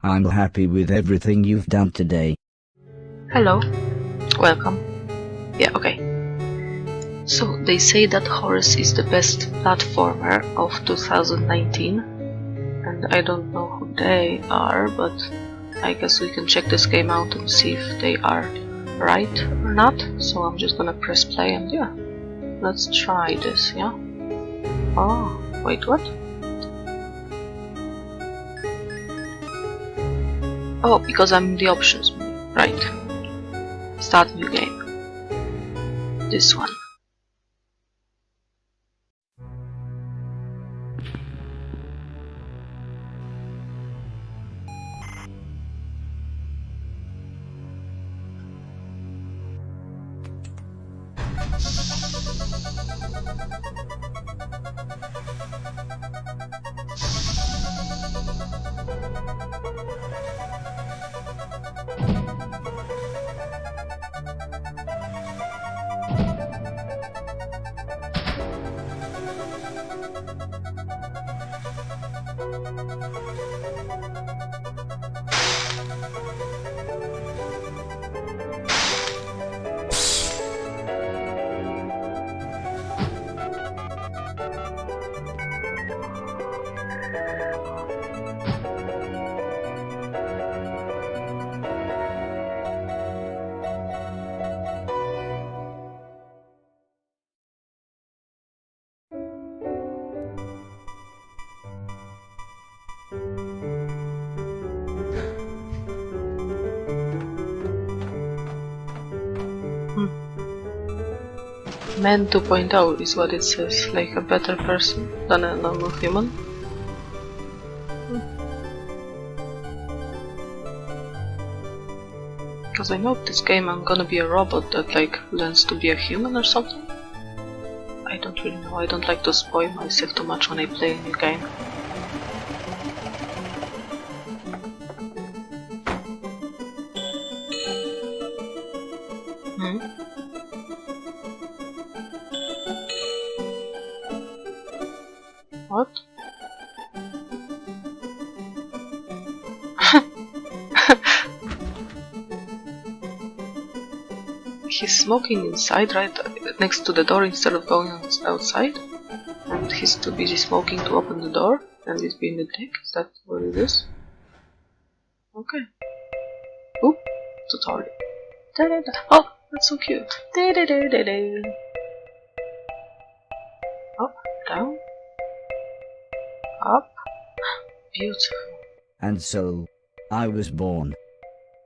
I'm happy with everything you've done today. Hello. Welcome. Yeah, okay. So, they say that Horace is the best platformer of 2019. And I don't know who they are, but I guess we can check this game out and see if they are right or not. So I'm just gonna press play and yeah, let's try this, yeah? Oh, wait, what? Oh, because I'm in the options menu, right. Start new game. This one. Man 2.0 is what it says, like a better person than a normal human. Because I know this game I'm gonna be a robot that like learns to be a human or something. I don't really know, I don't like to spoil myself too much when I play a new game. What? He's smoking inside, right next to the door instead of going outside? And he's too busy smoking to open the door? And he's being a dick? Is that what it is? Okay. Ooh, tutorial. Da-da-da. Oh, that's so cute. Da-da-da-da-da. Up, down. Up. Beautiful. And so, I was born.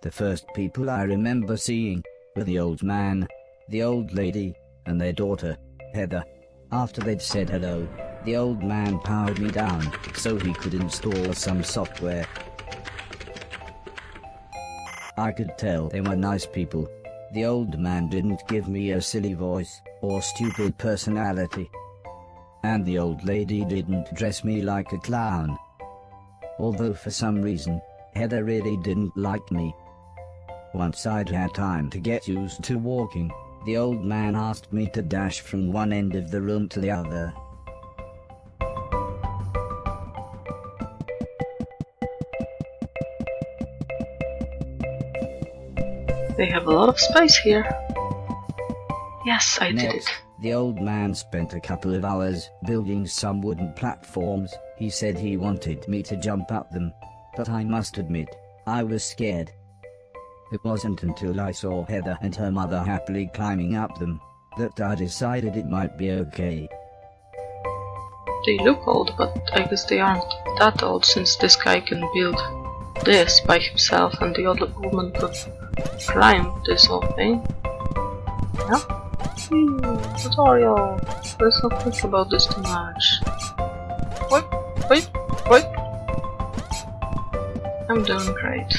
The first people I remember seeing were the old man, the old lady, and their daughter, Heather. After they'd said hello, the old man powered me down so he could install some software. I could tell they were nice people. The old man didn't give me a silly voice or stupid personality. And the old lady didn't dress me like a clown. Although for some reason, Heather really didn't like me. Once I'd had time to get used to walking, the old man asked me to dash from one end of the room to the other. They have a lot of space here. Yes, I did it. The old man spent a couple of hours building some wooden platforms. He said he wanted me to jump up them, but I must admit, I was scared. It wasn't until I saw Heather and her mother happily climbing up them that I decided it might be okay. They look old, but I guess they aren't that old since this guy can build this by himself and the old woman could climb this whole thing. Yeah? Tutorial! Let's not think about this too much. Wait! I'm doing great.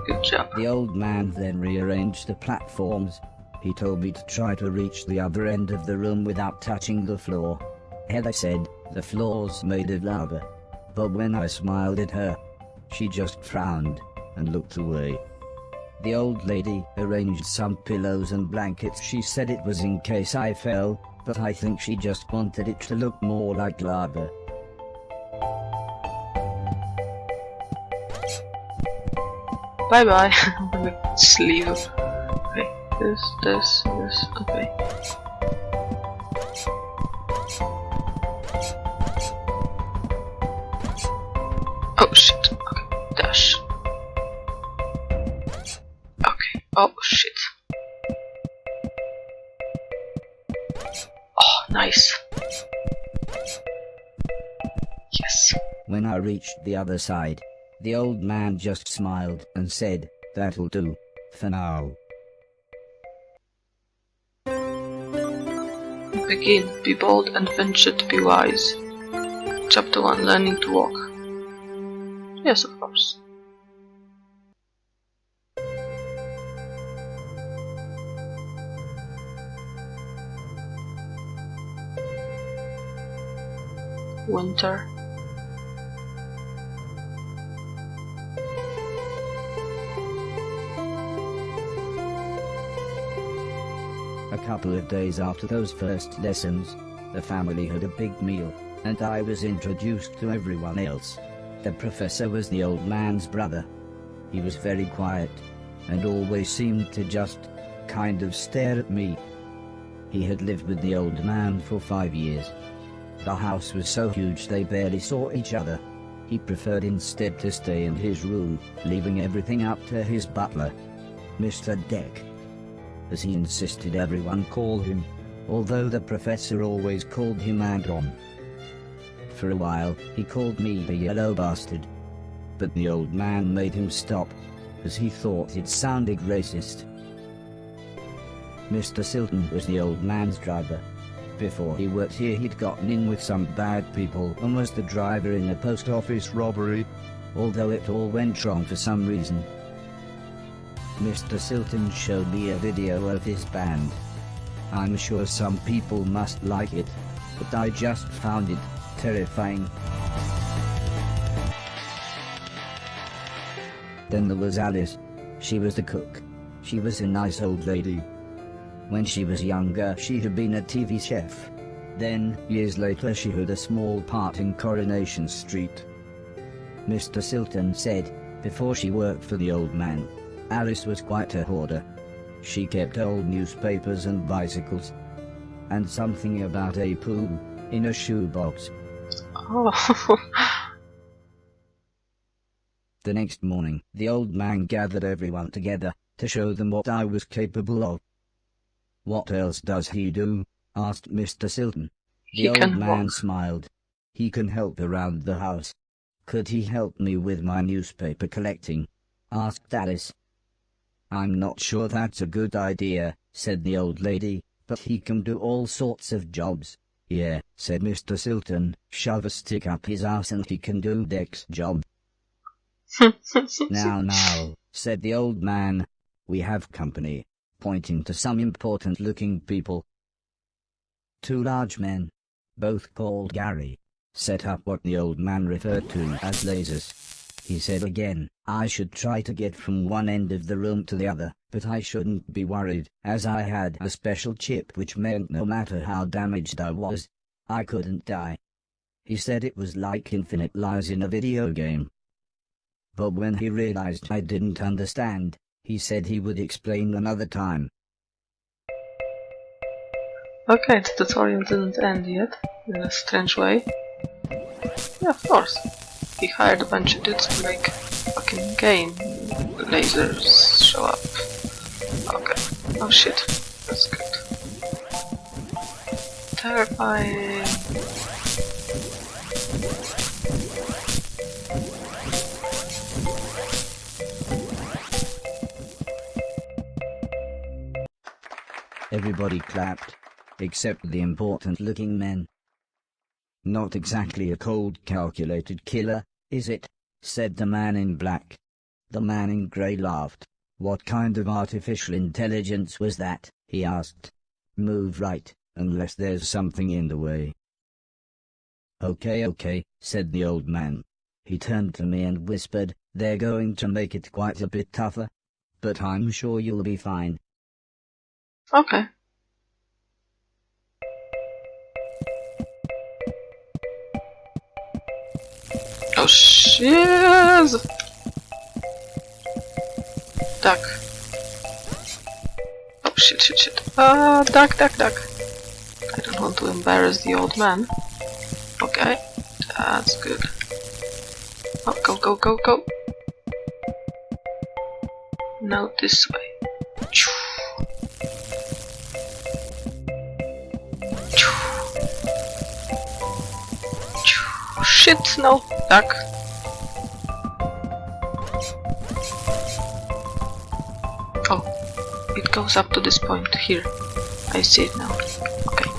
Good job. The old man then rearranged the platforms. He told me to try to reach the other end of the room without touching the floor. Heather said the floor's made of lava. But when I smiled at her, she just frowned and looked away. The old lady arranged some pillows and blankets. She said it was in case I fell, but I think she just wanted it to look more like lava. Bye bye. Just leave. Okay, this, okay. Oh shit, okay, dash. Okay, oh shit. Oh, nice. Yes. When I reached the other side, the old man just smiled and said, "That'll do, for now." Begin, be bold and venture to be wise. Chapter 1, Learning to Walk. Yes, of course. Winter. A couple of days after those first lessons, the family had a big meal, and I was introduced to everyone else. The professor was the old man's brother. He was very quiet, and always seemed to just kind of stare at me. He had lived with the old man for 5 years. The house was so huge they barely saw each other. He preferred instead to stay in his room, leaving everything up to his butler, Mr. Deck, as he insisted everyone call him, although the professor always called him Anton. For a while, he called me the yellow bastard, but the old man made him stop, as he thought it sounded racist. Mr. Silton was the old man's driver. Before he worked here, he'd gotten in with some bad people and was the driver in a post office robbery, although it all went wrong for some reason. Mr. Silton showed me a video of his band. I'm sure some people must like it, but I just found it terrifying. Then there was Alice. She was the cook. She was a nice old lady. When she was younger, she had been a TV chef. Then, years later, she had a small part in Coronation Street. Mr. Silton said, before she worked for the old man, Alice was quite a hoarder. She kept old newspapers and bicycles, and something about a poo in a shoebox. Oh. The next morning, the old man gathered everyone together to show them what I was capable of. "What else does he do?" asked Mr. Silton. The old man smiled. "He can help around the house." "Could he help me with my newspaper collecting?" asked Alice. "I'm not sure that's a good idea," said the old lady, "but he can do all sorts of jobs." "Yeah," said Mr. Silton, "shove a stick up his ass and he can do Deck's job." Now, said the old man, "we have company," pointing to some important-looking people. 2 large men, both called Gary, set up what the old man referred to as lasers. He said again, I should try to get from one end of the room to the other, but I shouldn't be worried, as I had a special chip which meant no matter how damaged I was, I couldn't die. He said it was like infinite lives in a video game. But when he realized I didn't understand, he said he would explain another time. Okay, the tutorial didn't end yet, in a strange way. Yeah, of course. He hired a bunch of dudes to make a fucking game. Lasers show up. Okay. Oh shit. That's good. Terrifying. Everybody clapped, except the important-looking men. "Not exactly a cold, calculated killer, is it?" said the man in black. The man in grey laughed. "What kind of artificial intelligence was that?" he asked. "Move right, unless there's something in the way." Okay, said the old man. He turned to me and whispered, "They're going to make it quite a bit tougher, but I'm sure you'll be fine." Okay. Oh shit! duck. Oh, shit. Duck. I don't want to embarrass the old man. Okay, that's good. Oh, go. Now this way. Shit, no, duck. Oh, it goes up to this point here. I see it now. Okay.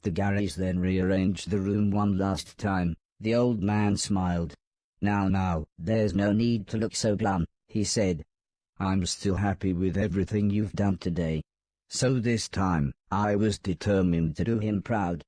The Garys then rearranged the room one last time. The old man smiled. Now, there's no need to look so glum, he said. I'm still happy with everything you've done today. So this time, I was determined to do him proud.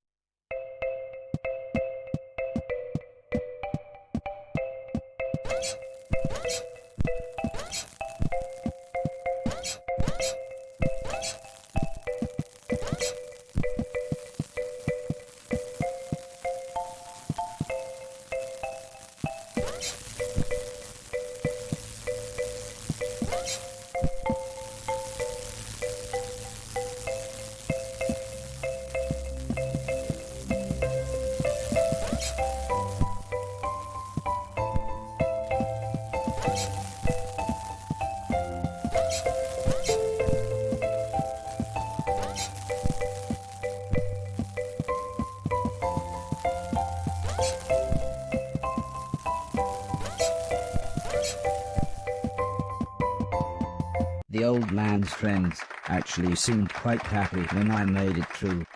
The old man's friends actually seemed quite happy when I made it through.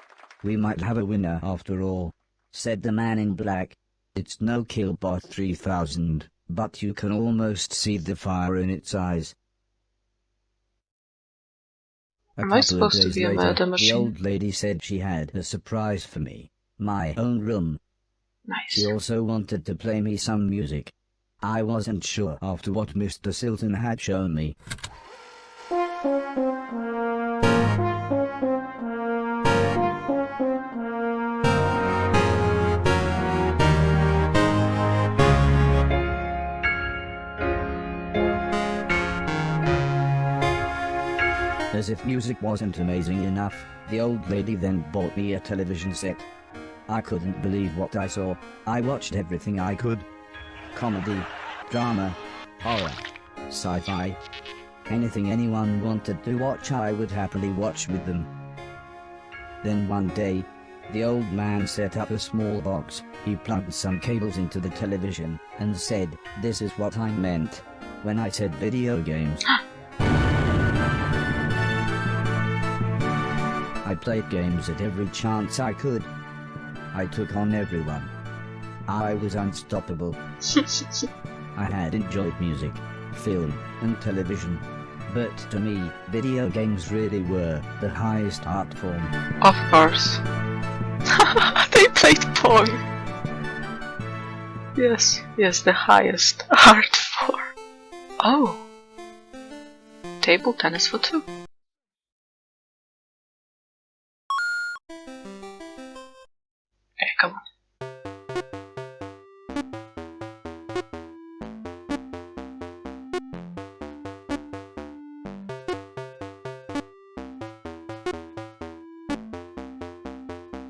We might have a winner after all, said the man in black. It's no Killbot 3000, but you can almost see the fire in its eyes. Am I supposed to be a murder machine? The old lady said she had a surprise for me. My own room. Nice. She also wanted to play me some music. I wasn't sure after what Mr. Silton had shown me. As if music wasn't amazing enough, the old lady then bought me a television set. I couldn't believe what I saw. I watched everything I could. Comedy, drama, horror, sci-fi. Anything anyone wanted to watch I would happily watch with them. Then one day, the old man set up a small box. He plugged some cables into the television and said, "This is what I meant when I said video games." I played games at every chance I could. I took on everyone. I was unstoppable. I had enjoyed music, film, and television. But to me, video games really were the highest art form. Of course. They played porn. Yes, the highest art form. Oh. Table tennis for two. Hey, come on.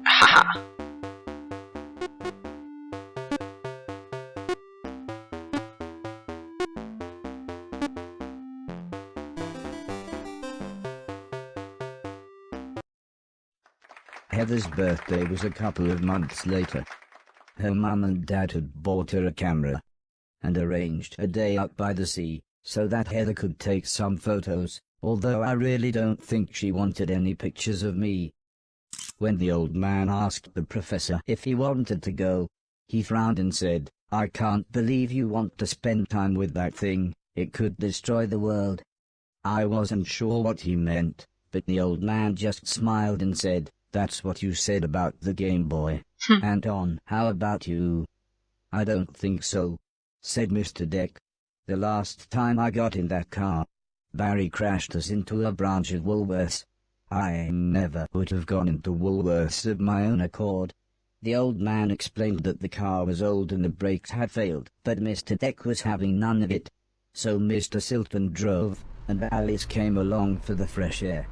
Haha. Heather's birthday was a couple of months later. Her mum and dad had bought her a camera and arranged a day up by the sea so that Heather could take some photos, although I really don't think she wanted any pictures of me. When the old man asked the professor if he wanted to go, he frowned and said, "I can't believe you want to spend time with that thing. It could destroy the world." I wasn't sure what he meant, but the old man just smiled and said, "That's what you said about the Game Boy." Anton, how about you? "I don't think so," said Mr. Deck. "The last time I got in that car, Barry crashed us into a branch of Woolworths. I never would have gone into Woolworths of my own accord. The old man explained that the car was old and the brakes had failed, but Mr. Deck was having none of it. So Mr. Silton drove, and Alice came along for the fresh air.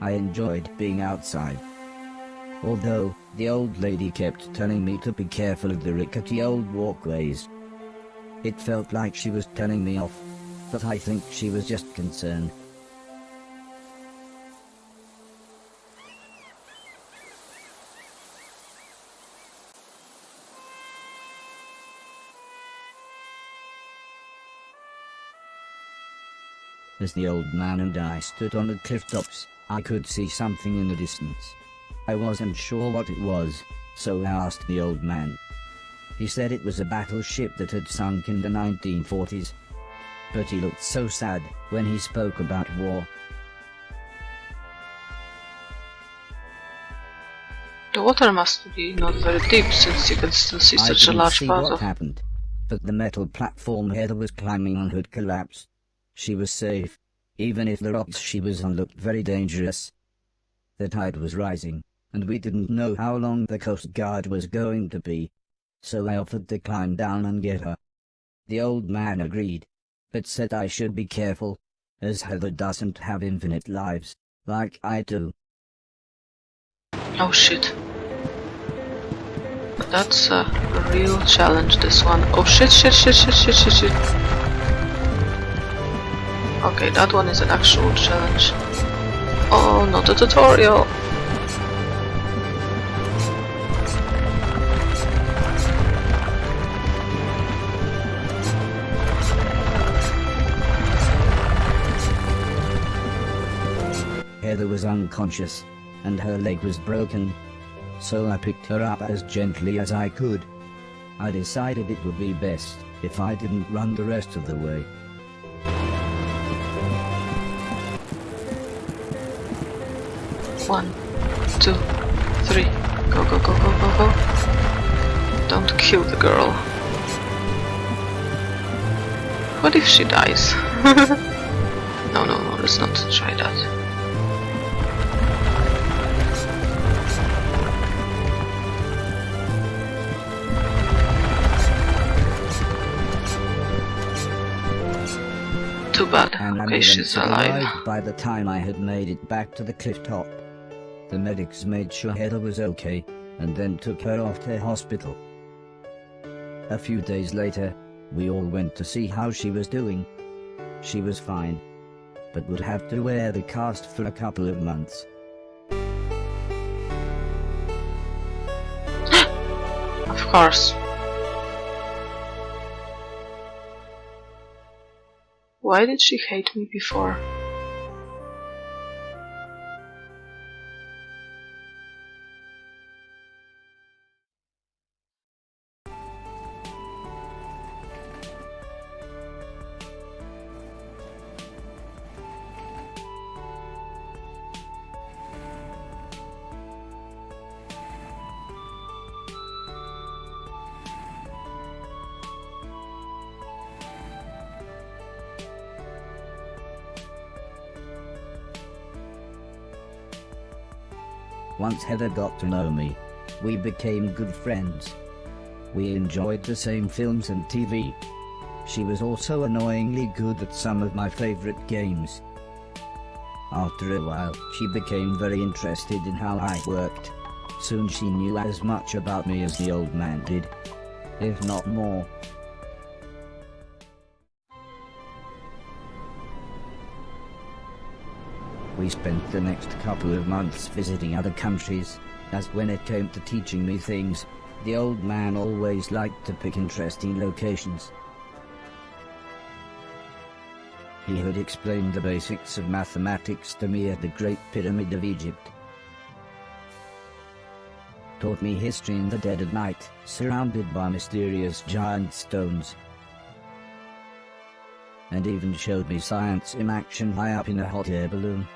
I enjoyed being outside. Although, the old lady kept telling me to be careful of the rickety old walkways. It felt like she was telling me off, but I think she was just concerned. As the old man and I stood on the cliff tops, I could see something in the distance. I wasn't sure what it was, so I asked the old man. He said it was a battleship that had sunk in the 1940s. But he looked so sad when he spoke about war. The water must be not very deep, since you can still see such a large part of... what happened, but the metal platform Heather was climbing on had collapsed. She was safe, even if the rocks she was on looked very dangerous. The tide was rising, and we didn't know how long the Coast Guard was going to be, so I offered to climb down and get her. The old man agreed, but said I should be careful, as Heather doesn't have infinite lives, like I do. Oh shit. That's a real challenge, this one. Oh shit. Okay, that one is an actual challenge. Oh, not a tutorial. Heather was unconscious, and her leg was broken, so I picked her up as gently as I could. I decided it would be best if I didn't run the rest of the way. One, 2, 3. Go, go, go, go, go, go. Don't kill the girl. What if she dies? No, let's not try that. Too bad. Okay, she's alive. By the time I had made it back to the cliff top, the medics made sure Heather was okay, and then took her off to hospital. A few days later, we all went to see how she was doing. She was fine, but would have to wear the cast for a couple of months. Of course. Why did she hate me before? Once Heather got to know me, we became good friends. We enjoyed the same films and TV. She was also annoyingly good at some of my favorite games. After a while, she became very interested in how I worked. Soon she knew as much about me as the old man did, if not more. We spent the next couple of months visiting other countries, as when it came to teaching me things, the old man always liked to pick interesting locations. He had explained the basics of mathematics to me at the Great Pyramid of Egypt. Taught me history in the dead of night, surrounded by mysterious giant stones. And even showed me science in action high up in a hot air balloon.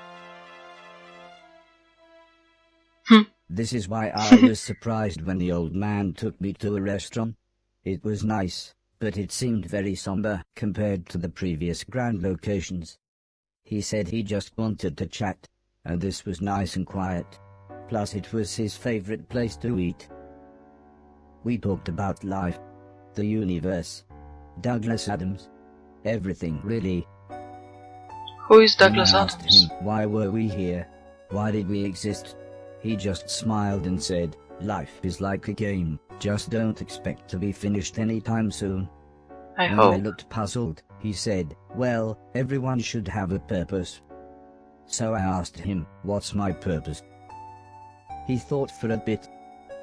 This is why I was surprised when the old man took me to a restaurant. It was nice, but it seemed very somber compared to the previous grand locations. He said he just wanted to chat, and this was nice and quiet. Plus it was his favorite place to eat. We talked about life, the universe, Douglas Adams, everything really. Who is When Douglas I asked Adams? him why were we here, why did we exist, he just smiled and said, life is like a game, just don't expect to be finished anytime soon. I When I hope. looked puzzled, he said, well, everyone should have a purpose. So I asked him, what's my purpose? He thought for a bit,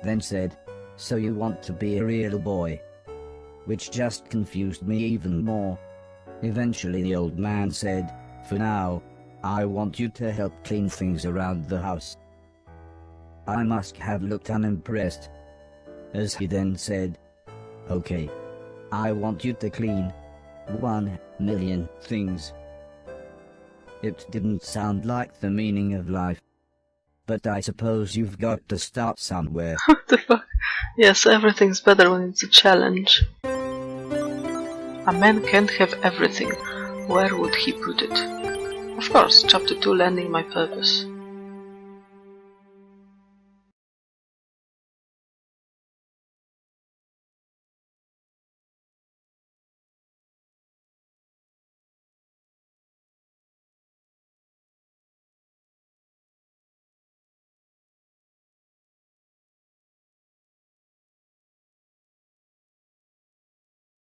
then said, so you want to be a real boy? Which just confused me even more. Eventually the old man said, for now, I want you to help clean things around the house. I must have looked unimpressed, as he then said, okay, I want you to clean 1,000,000 things. It didn't sound like the meaning of life, but I suppose you've got to start somewhere. What the fuck? Yes, everything's better when it's a challenge. A man can't have everything. Where would he put it? Of course, chapter 2, landing my purpose.